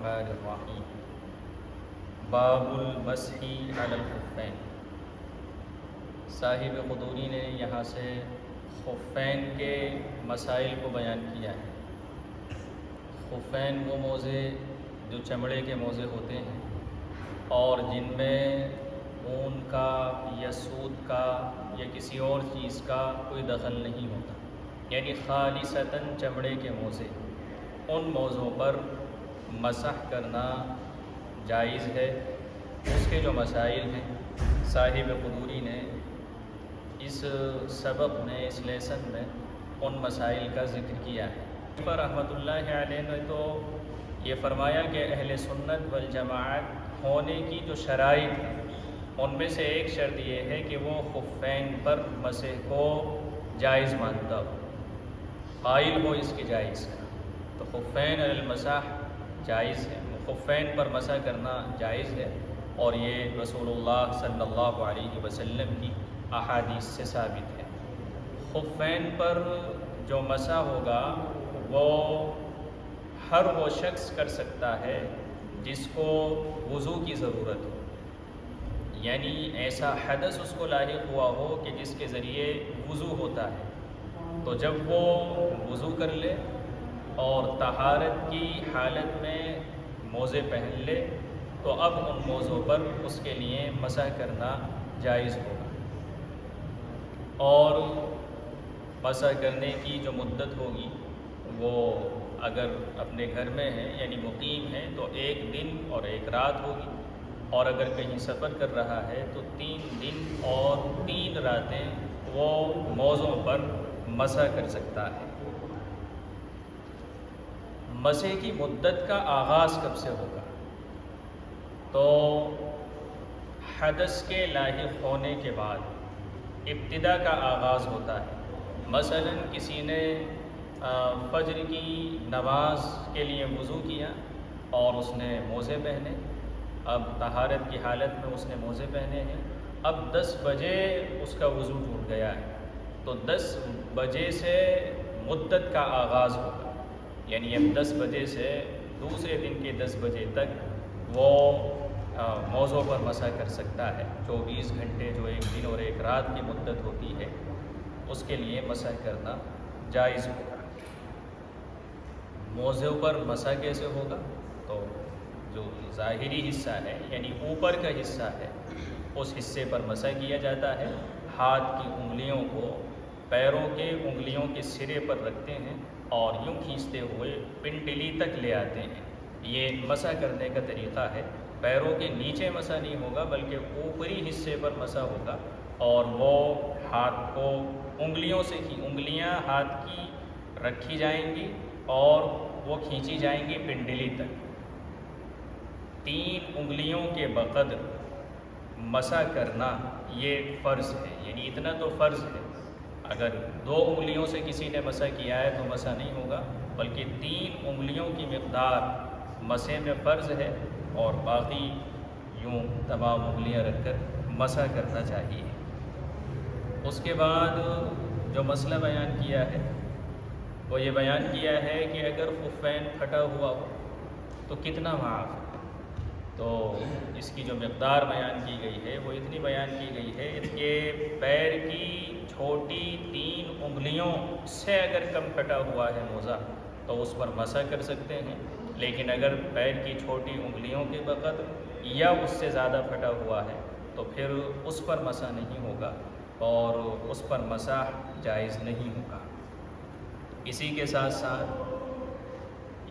الرحمن الرحیم باب المسح علی الخفین۔ صاحب قدوری نے یہاں سے خفین کے مسائل کو بیان کیا ہے۔ خفین وہ موزے جو چمڑے کے موزے ہوتے ہیں اور جن میں اون کا یا سوت کا یا کسی اور چیز کا کوئی دخل نہیں ہوتا، یعنی خالصتاً چمڑے کے موزے، ان موزوں پر مسح کرنا جائز ہے۔ اس کے جو مسائل ہیں صاحب قدوری نے اس سبق میں، اس لیسن میں ان مسائل کا ذکر کیا ہے۔ پر رحمۃ اللہ علیہ نے تو یہ فرمایا کہ اہل سنت والجماعت ہونے کی جو شرائط ہیں ان میں سے ایک شرط یہ ہے کہ وہ خفین پر مسح کو جائز مانتا ہو، قائل ہو اس کی جائز کا۔ تو خفین علی المسح جائز ہے، خفین پر مسح کرنا جائز ہے، اور یہ رسول اللہ صلی اللہ علیہ وسلم کی احادیث سے ثابت ہے۔ خفین پر جو مسح ہوگا وہ ہر وہ شخص کر سکتا ہے جس کو وضو کی ضرورت ہو، یعنی ایسا حدث اس کو لاحق ہوا ہو کہ جس کے ذریعے وضو ہوتا ہے، تو جب وہ وضو کر لے اور طہارت کی حالت میں موزے پہن لے تو اب ان موزوں پر اس کے لیے مسح کرنا جائز ہوگا۔ اور مسح کرنے کی جو مدت ہوگی وہ اگر اپنے گھر میں ہے یعنی مقیم ہے تو 1 دن اور 1 رات ہوگی، اور اگر کہیں سفر کر رہا ہے تو 3 دن اور 3 راتیں وہ موزوں پر مسح کر سکتا ہے۔ مسح کی مدت کا آغاز کب سے ہوگا؟ تو حدث کے لاحق ہونے کے بعد ابتدا کا آغاز ہوتا ہے۔ مثلا کسی نے فجر کی نماز کے لیے وضو کیا اور اس نے موزے پہنے، اب طہارت کی حالت میں اس نے موزے پہنے ہیں، اب 10 بجے اس کا وضو ٹوٹ گیا ہے، تو 10 بجے سے مدت کا آغاز ہوگا، یعنی اب 10 بجے سے دوسرے دن کے 10 بجے تک وہ موضوع پر مسح کر سکتا ہے۔ 24 گھنٹے جو 1 دن اور 1 رات کی مدت ہوتی ہے اس کے لیے مسح کرنا جائز ہوگا۔ موضوع پر مسح کیسے ہوگا؟ تو جو ظاہری حصہ ہے یعنی اوپر کا حصہ ہے اس حصے پر مسح کیا جاتا ہے۔ ہاتھ کی انگلیوں کو پیروں کے انگلیوں کے سرے پر رکھتے ہیں اور یوں کھینچتے ہوئے پنڈلی تک لے آتے ہیں۔ یہ مسح کرنے کا طریقہ ہے۔ پیروں کے نیچے مسح نہیں ہوگا بلکہ اوپری حصے پر مسح ہوگا، اور وہ ہاتھ کو انگلیاں ہاتھ کی رکھی جائیں گی اور وہ کھینچی جائیں گی پنڈلی تک۔ 3 انگلیوں کے بقدر مسح کرنا یہ فرض ہے، یعنی اتنا تو فرض ہے۔ اگر 2 انگلیوں سے کسی نے مسح کیا ہے تو مسح نہیں ہوگا، بلکہ 3 انگلیوں کی مقدار مسح میں فرض ہے، اور باقی یوں تمام انگلیاں رکھ کر مسح کرنا چاہیے۔ اس کے بعد جو مسئلہ بیان کیا ہے وہ یہ بیان کیا ہے کہ اگر خفین پھٹا ہوا ہو تو کتنا معاف ہے۔ تو اس کی جو مقدار بیان کی گئی ہے وہ اتنی بیان کی گئی ہے کہ پیر کی چھوٹی 3 انگلیوں سے اگر کم پھٹا ہوا ہے موزہ تو اس پر مسح کر سکتے ہیں، لیکن اگر پیر کی چھوٹی انگلیوں کے بقدر یا اس سے زیادہ پھٹا ہوا ہے تو پھر اس پر مسح نہیں ہوگا اور اس پر مسح جائز نہیں ہوگا۔ اسی کے ساتھ ساتھ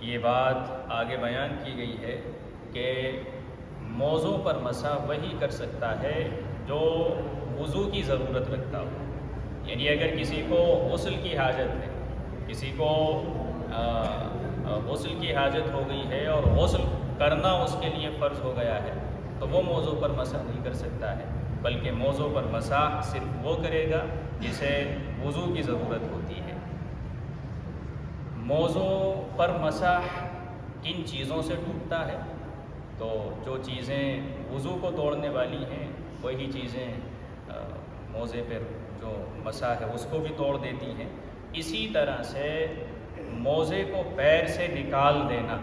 یہ بات آگے بیان کی گئی ہے کہ موضوع پر مسح وہی کر سکتا ہے جو وضو کی ضرورت رکھتا ہو، یعنی اگر کسی کو غسل کی حاجت ہے، کسی کو غسل کی حاجت ہو گئی ہے اور غسل کرنا اس کے لیے فرض ہو گیا ہے تو وہ موضوع پر مسح نہیں کر سکتا ہے، بلکہ موضوع پر مسح صرف وہ کرے گا جسے وضو کی ضرورت ہوتی ہے۔ موضوع پر مسح کن چیزوں سے ٹوٹتا ہے؟ تو جو چیزیں وضو کو توڑنے والی ہیں وہی چیزیں موزے پر جو مسح ہے اس کو بھی توڑ دیتی ہیں۔ اسی طرح سے موزے کو پیر سے نکال دینا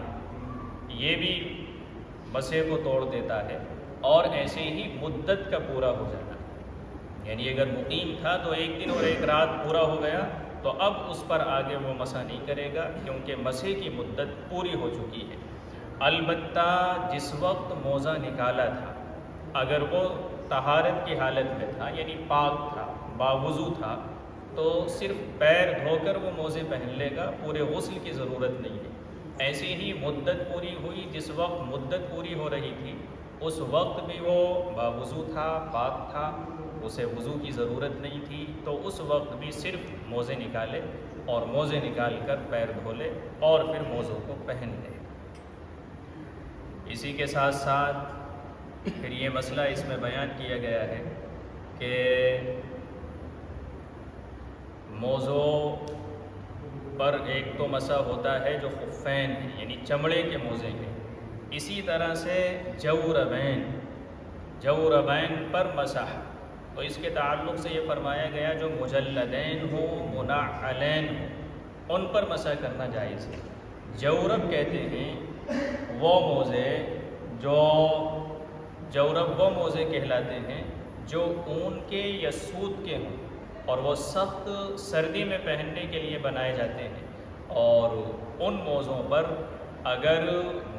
یہ بھی مسح کو توڑ دیتا ہے، اور ایسے ہی مدت کا پورا ہو جانا، یعنی اگر مقیم تھا تو ایک دن اور ایک رات پورا ہو گیا تو اب اس پر آگے وہ مسح نہیں کرے گا، کیونکہ مسح کی مدت پوری ہو چکی ہے۔ البتہ جس وقت موزہ نکالا تھا، اگر وہ طہارت کی حالت میں تھا، یعنی پاک تھا، باوضو تھا، تو صرف پیر دھو کر وہ موزے پہن لے گا، پورے غسل کی ضرورت نہیں ہے۔ ایسے ہی مدت پوری ہوئی، جس وقت مدت پوری ہو رہی تھی اس وقت بھی وہ باوضو تھا، پاک تھا، اسے وضو کی ضرورت نہیں تھی، تو اس وقت بھی صرف موزے نکالے اور موزے نکال کر پیر دھو لے اور پھر موزوں کو پہن لے۔ اسی کے ساتھ ساتھ پھر یہ مسئلہ اس میں بیان کیا گیا ہے کہ موزوں پر ایک تو مسح ہوتا ہے جو خفین ہیں، یعنی چمڑے کے موزے ہیں، اسی طرح سے جوربین پر مسح، تو اس کے تعلق سے یہ فرمایا گیا جو مجلدین ہو، منعلین ہو، ان پر مسح کرنا جائز ہے۔ جورب کہتے ہیں وہ موزے جورب وہ موزے کہلاتے ہیں جو اون کے یا سوت کے ہوں، اور وہ سخت سردی میں پہننے کے لیے بنائے جاتے ہیں، اور ان موزوں پر اگر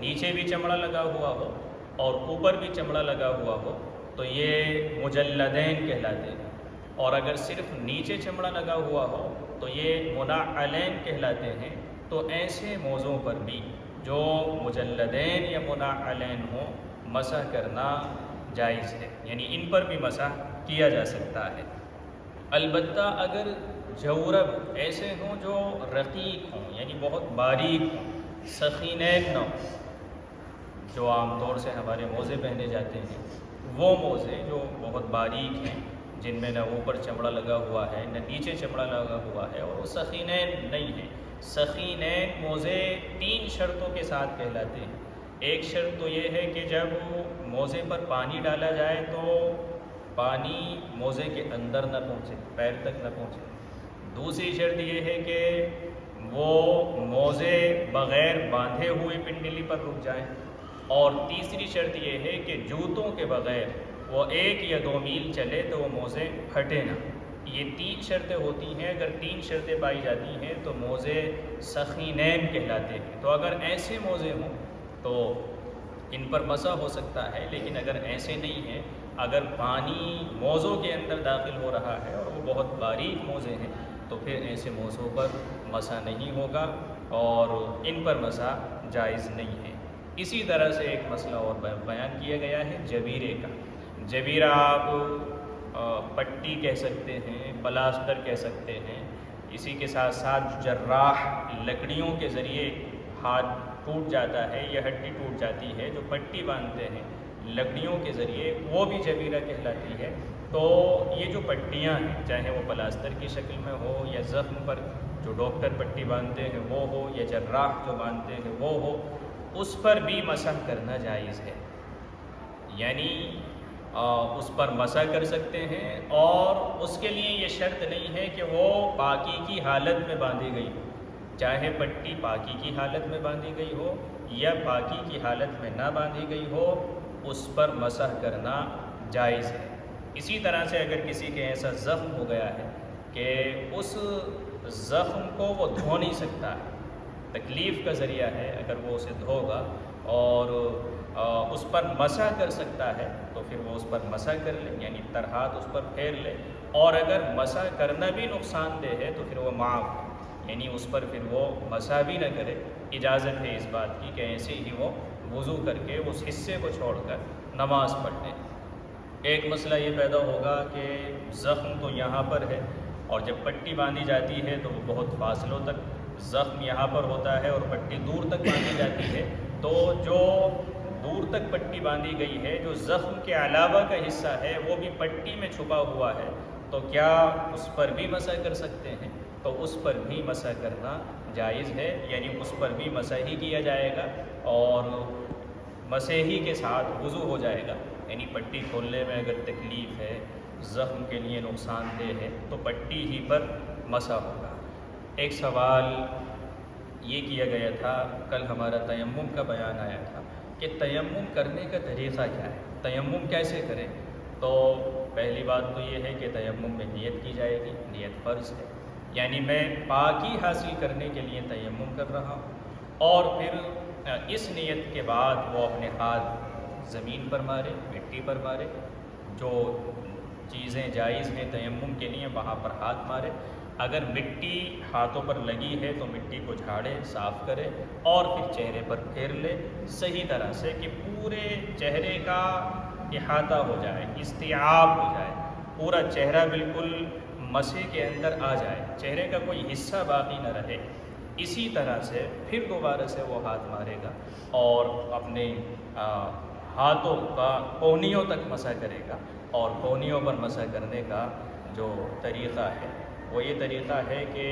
نیچے بھی چمڑا لگا ہوا ہو اور اوپر بھی چمڑا لگا ہوا ہو تو یہ مجلدین کہلاتے ہیں، اور اگر صرف نیچے چمڑا لگا ہوا ہو تو یہ منعلین کہلاتے ہیں۔ تو ایسے موزوں پر بھی جو مجلدین یا منعلین ہوں مسح کرنا جائز ہے، یعنی ان پر بھی مسح کیا جا سکتا ہے۔ البتہ اگر جورب ایسے ہوں جو رقیق ہوں، یعنی بہت باریک ہوں، سخینین نہ ہوں، جو عام طور سے ہمارے موزے پہنے جاتے ہیں، وہ موزے جو بہت باریک ہیں، جن میں نہ اوپر چمڑا لگا ہوا ہے نہ نیچے چمڑا لگا ہوا ہے، اور وہ سخینین نہیں ہیں۔ سخینین موزے 3 شرطوں کے ساتھ کہلاتے ہیں۔ ایک شرط تو یہ ہے کہ جب موزے پر پانی ڈالا جائے تو پانی موزے کے اندر نہ پہنچے، پیر تک نہ پہنچے۔ دوسری شرط یہ ہے کہ وہ موزے بغیر باندھے ہوئے پنڈلی پر رک جائیں، اور تیسری شرط یہ ہے کہ جوتوں کے بغیر وہ 1 یا 2 میل چلے تو وہ موزے پھٹے نہ۔ یہ 3 شرطیں ہوتی ہیں، اگر 3 شرطیں پائی جاتی ہیں تو موزے سخینین کہلاتے ہیں۔ تو اگر ایسے موزے ہوں تو ان پر مسح ہو سکتا ہے، لیکن اگر ایسے نہیں ہیں، اگر پانی موزوں کے اندر داخل ہو رہا ہے اور وہ بہت باریک موزے ہیں تو پھر ایسے موزوں پر مسح نہیں ہوگا اور ان پر مسح جائز نہیں ہے۔ اسی طرح سے ایک مسئلہ اور بیان کیا گیا ہے جبیرے کا۔ جبیرہ آپ پٹی کہہ سکتے ہیں، پلاسٹر کہہ سکتے ہیں، اسی کے ساتھ ساتھ جراح لکڑیوں کے ذریعے ہاتھ ٹوٹ جاتا ہے یا ہڈی ٹوٹ جاتی ہے، جو پٹی باندھتے ہیں لکڑیوں کے ذریعے، وہ بھی جبیرہ کہلاتی ہے۔ تو یہ جو پٹیاں ہیں، چاہے وہ پلاسٹر کی شکل میں ہو یا زخم پر جو ڈاکٹر پٹی باندھتے ہیں وہ ہو یا جراح جو باندھتے ہیں وہ ہو، اس پر بھی مسح کرنا جائز ہے، یعنی اس پر مسح کر سکتے ہیں، اور اس کے لیے یہ شرط نہیں ہے کہ وہ پاکی کی حالت میں باندھی گئی ہو، چاہے پٹی پاکی کی حالت میں باندھی گئی ہو یا پاکی کی حالت میں نہ باندھی گئی ہو، اس پر مسح کرنا جائز ہے۔ اسی طرح سے اگر کسی کے ایسا زخم ہو گیا ہے کہ اس زخم کو وہ دھو نہیں سکتا ہے، تکلیف کا ذریعہ ہے، اگر وہ اسے دھوگا اور اس پر مسح کر سکتا ہے تو پھر وہ اس پر مسح کر لے، یعنی ترہات اس پر پھیر لے، اور اگر مسح کرنا بھی نقصان دہ ہے تو پھر وہ معاف ہے، یعنی اس پر پھر وہ مسح بھی نہ کرے۔ اجازت ہے اس بات کی کہ ایسے ہی وہ وضو کر کے اس حصے کو چھوڑ کر نماز پڑھ لے۔ ایک مسئلہ یہ پیدا ہوگا کہ زخم تو یہاں پر ہے اور جب پٹی باندھی جاتی ہے تو وہ بہت فاصلوں تک زخم یہاں پر ہوتا ہے اور پٹی دور تک باندھی جاتی ہے، تو جو دور تک پٹی باندھی گئی ہے، جو زخم کے علاوہ کا حصہ ہے وہ بھی پٹی میں چھپا ہوا ہے، تو کیا اس پر بھی مسح کر سکتے ہیں؟ تو اس پر بھی مسح کرنا جائز ہے، یعنی اس پر بھی مسح ہی کیا جائے گا اور مسح ہی کے ساتھ وضو ہو جائے گا، یعنی پٹی کھولنے میں اگر تکلیف ہے، زخم کے لیے نقصان دہ ہے تو پٹی ہی پر مسح ہوگا۔ ایک سوال یہ کیا گیا تھا، کل ہمارا تیمم کا بیان آیا تھا کہ تیمم کرنے کا طریقہ کیا ہے، تیمم کیسے کریں۔ تو پہلی بات تو یہ ہے کہ تیمم میں نیت کی جائے گی، نیت فرض ہے، یعنی میں پاکی حاصل کرنے کے لیے تیمم کر رہا ہوں، اور پھر اس نیت کے بعد وہ اپنے ہاتھ زمین پر مارے، مٹی پر مارے، جو چیزیں جائز ہیں تیمم کے لیے وہاں پر ہاتھ مارے، اگر مٹی ہاتھوں پر لگی ہے تو مٹی کو جھاڑے، صاف کرے، اور پھر چہرے پر پھیر لے صحیح طرح سے کہ پورے چہرے کا احاطہ ہو جائے، استیعاب ہو جائے، پورا چہرہ بالکل مسح کے اندر آ جائے، چہرے کا کوئی حصہ باقی نہ رہے۔ اسی طرح سے پھر دوبارہ سے وہ ہاتھ مارے گا اور اپنے ہاتھوں کا کونیوں تک مسح کرے گا، اور کونیوں پر مسح کرنے کا جو طریقہ ہے وہ یہ طریقہ ہے کہ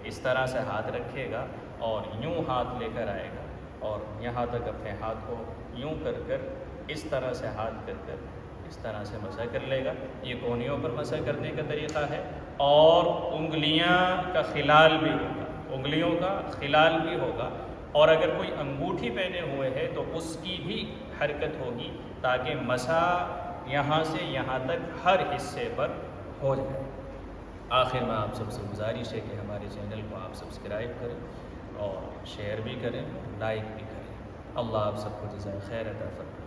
اس طرح سے ہاتھ رکھے گا اور یوں ہاتھ لے کر آئے گا، اور یہاں تک اپنے ہاتھ کو یوں کر کر اس طرح سے ہاتھ کر کر اس طرح سے مسح کر لے گا۔ یہ کونیوں پر مسح کرنے کا طریقہ ہے، اور انگلیاں کا خلال بھی ہوگا، انگلیوں کا خلال بھی ہوگا، اور اگر کوئی انگوٹھی پہنے ہوئے ہے تو اس کی بھی حرکت ہوگی تاکہ مسح یہاں سے یہاں تک ہر حصے پر ہو جائے۔ آخر میں آپ سب سے گزارش ہے کہ ہمارے چینل کو آپ سبسکرائب کریں اور شیئر بھی کریں، لائک بھی کریں۔ اللہ آپ سب کو جزائے خیر عطا فرمائے۔